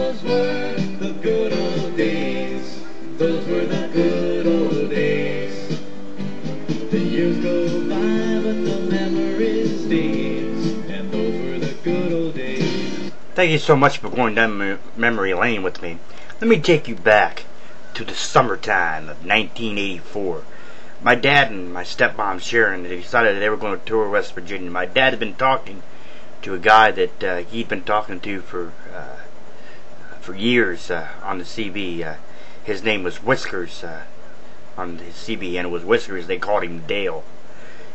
Those were the good old days. Those were the good old days. The years go by, but the memories stays. And those were the good old days. Thank you so much for going down memory lane with me. Let me take you back to the summertime of 1984. My dad and my stepmom Sharon decided that they were going to tour West Virginia. My dad had been talking to a guy that he'd been talking to for years on the CB. His name was Whiskers on the CB, and it was Whiskers. They called him Dale.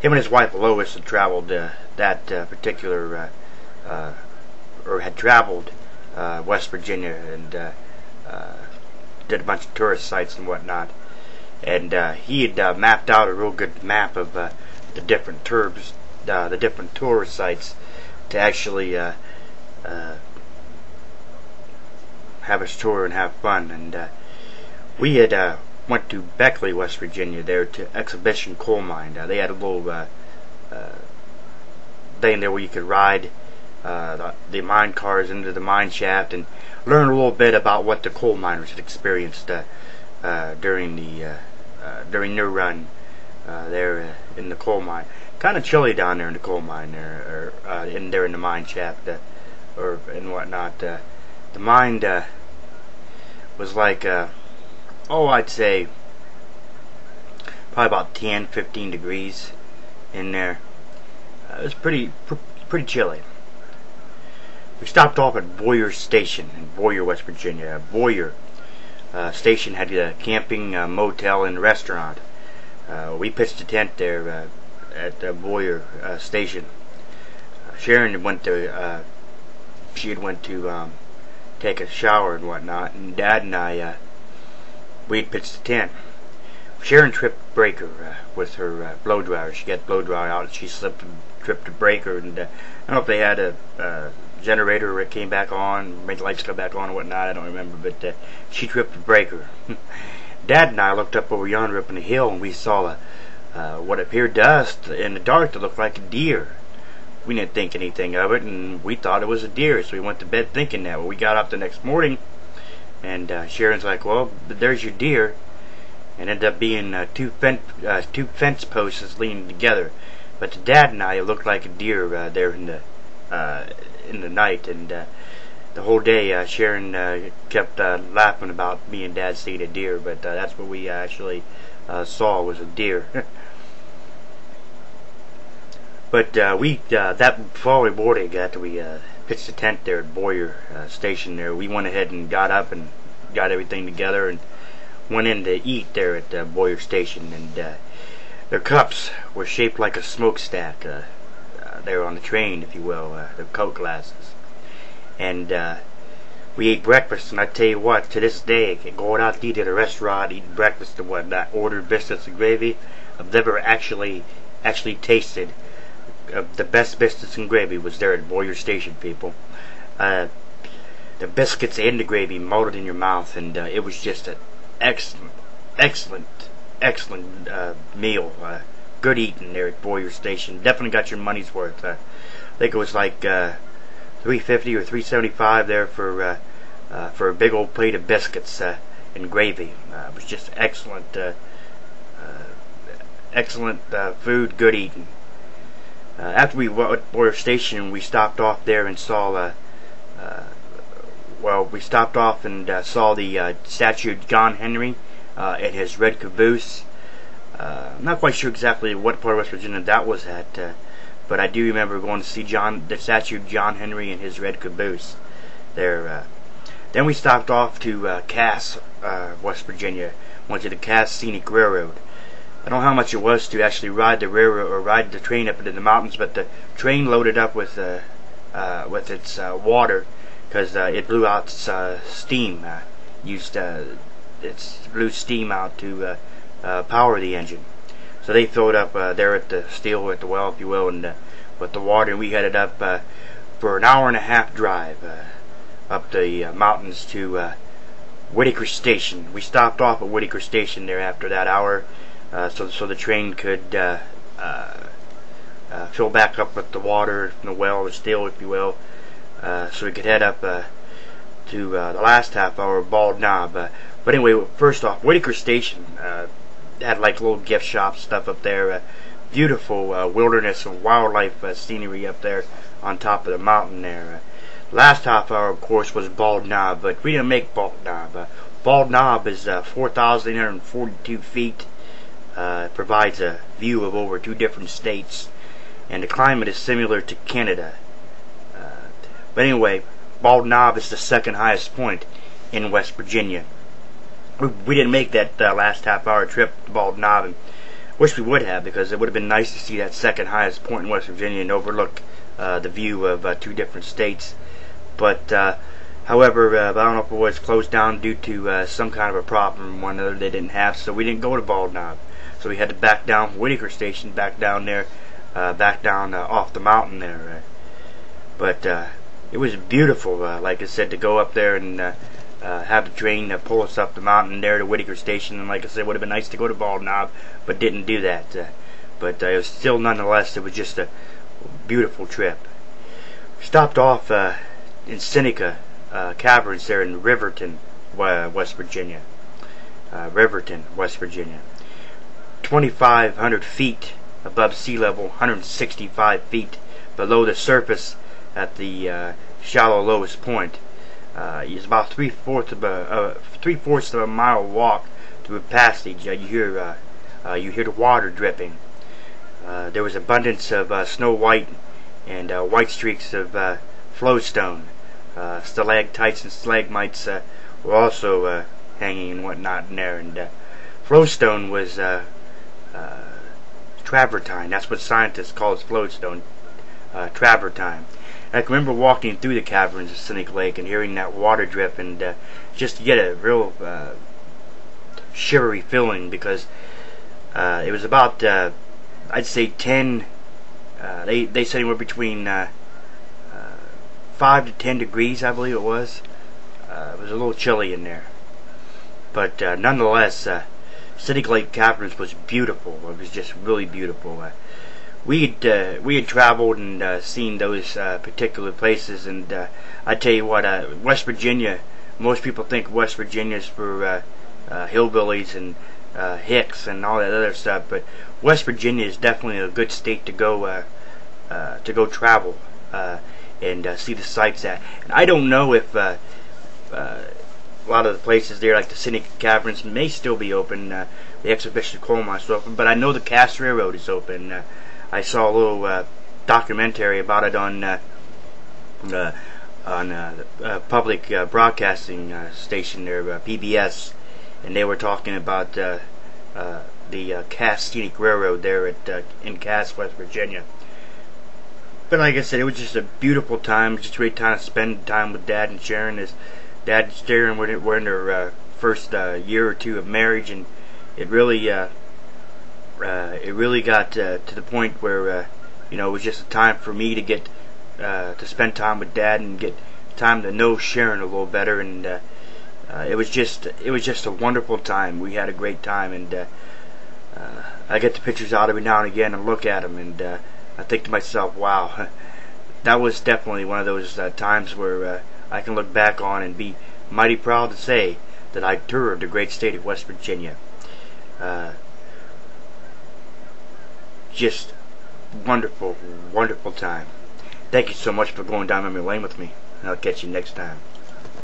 Him and his wife Lois had traveled that particular, or had traveled West Virginia and did a bunch of tourist sites and whatnot. And he had mapped out a real good map of the different tourist sites to actually have us tour and have fun. And we had went to Beckley, West Virginia, there to Exhibition Coal Mine. They had a little thing there where you could ride the mine cars into the mine shaft and learn a little bit about what the coal miners had experienced during their run there in the coal mine. Kind of chilly down there in the coal mine there, or in the mine shaft, or and whatnot. The mine was like, I'd say probably about 10-15 degrees in there. It was pretty chilly. We stopped off at Boyer Station in Boyer, West Virginia. Boyer Station had a camping, motel, and restaurant. We pitched a tent there at Boyer Station. Sharon went to take a shower and whatnot, and Dad and I we had pitched a tent. Sharon tripped a breaker with her blow dryer. She got blow dryer out, and she tripped a breaker, and I don't know if they had a generator it came back on, made the lights come back on and whatnot, I don't remember, but she tripped a breaker. Dad and I looked up over yonder up in the hill, and we saw what appeared to us in the dark to look like a deer. We didn't think anything of it, and we thought it was a deer, so we went to bed thinking that. Well, we got up the next morning, and Sharon's like, well, there's your deer, and ended up being two fence posts leaning together. But to Dad and I, it looked like a deer there in the night, and the whole day Sharon kept laughing about me and Dad seeing a deer, but that's what we actually saw, was a deer. But we that following morning, after we pitched the tent there at Boyer Station there, we went ahead and got up and got everything together and went in to eat there at Boyer Station. And their cups were shaped like a smokestack. They were on the train, if you will, the Coke glasses. And we ate breakfast, and I tell you what, to this day, going out to eat at a restaurant, eating breakfast and whatnot, ordered biscuits and gravy, I've never actually tasted the best biscuits and gravy was there at Boyer Station, people. The biscuits and the gravy melted in your mouth, and it was just an excellent meal. Good eating there at Boyer Station. Definitely got your money's worth. I think it was like $3.50 or $3.75 there for a big old plate of biscuits and gravy. It was just excellent food, good eating. After we went to Boyer Station, we stopped off there and saw saw the statue of John Henry at his red caboose. I'm not quite sure exactly what part of West Virginia that was at, but I do remember going to see the statue of John Henry in his red caboose there. Then we stopped off to Cass, West Virginia. Went to the Cass Scenic Railroad. I don't know how much it was to actually ride the railroad or ride the train up into the mountains, but the train loaded up with its water, because it blew out steam. It blew steam out to power the engine. So they filled up there at the well, if you will, and with the water, and we headed up for an hour and a half drive up the mountains to Whitaker Station. We stopped off at Whitaker Station there after that hour, so the train could fill back up with the water from the well, or still, if you will, so we could head up to the last half hour of Bald Knob. But anyway, first off, Whitaker Station had like little gift shops, stuff up there. Beautiful wilderness and wildlife scenery up there on top of the mountain there. Last half hour, of course, was Bald Knob, but we didn't make Bald Knob. Bald Knob is 4,842 feet. Provides a view of over 2 different states, and the climate is similar to Canada. But anyway, Bald Knob is the second highest point in West Virginia. We didn't make that last half hour trip to Bald Knob, and wish we would have, because it would have been nice to see that second highest point in West Virginia and overlook the view of 2 different states. But however, I don't know if it was closed down due to some kind of a problem one other they didn't have, so we didn't go to Bald Knob. So we had to back down from Whitaker Station, back down there, off the mountain there. But it was beautiful, like I said, to go up there and have the train pull us up the mountain there to Whitaker Station. And like I said, it would have been nice to go to Bald Knob, but didn't do that. But it was still, nonetheless, it was just a beautiful trip. Stopped off in Seneca Caverns there in Riverton, West Virginia. 2,500 feet above sea level, 165 feet below the surface at the shallow lowest point. It's about three-fourths of a mile walk through a passage. You hear the water dripping. There was abundance of snow white and white streaks of flowstone. Stalactites and stalagmites were also hanging and whatnot in there. And flowstone was travertine. That's what scientists call it, flowstone. Travertine. I can remember walking through the caverns of Cynic Lake and hearing that water drip, and just to get a real shivery feeling, because it was about I'd say 10. They said anywhere between 5 to 10 degrees, I believe it was. It was a little chilly in there, but nonetheless, Cynic Lake Caverns was beautiful. It was just really beautiful. We had traveled and seen those particular places, and I tell you what, West Virginia. Most people think West Virginia is for hillbillies and hicks and all that other stuff, but West Virginia is definitely a good state to go travel and see the sights at. And I don't know if a lot of the places there, like the Cynic Caverns, may still be open. The Exhibition of Coal Mines is open, but I know the Cass Railroad is open. I saw a little documentary about it on public broadcasting station there, PBS, and they were talking about the Cass Scenic Railroad there in Cass, West Virginia. But like I said, it was just a beautiful time, just a great time to spend time with Dad and Sharon. As Dad and Sharon were in their first year or two of marriage, and it really got to the point where it was just a time for me to get to spend time with Dad and get time to know Sharon a little better, and it was just a wonderful time. We had a great time, and I get the pictures out every now and again and look at them, and I think to myself, wow, that was definitely one of those times where I can look back on and be mighty proud to say that I toured the great state of West Virginia. Just wonderful, wonderful time. Thank you so much for going down memory lane with me, and I'll catch you next time.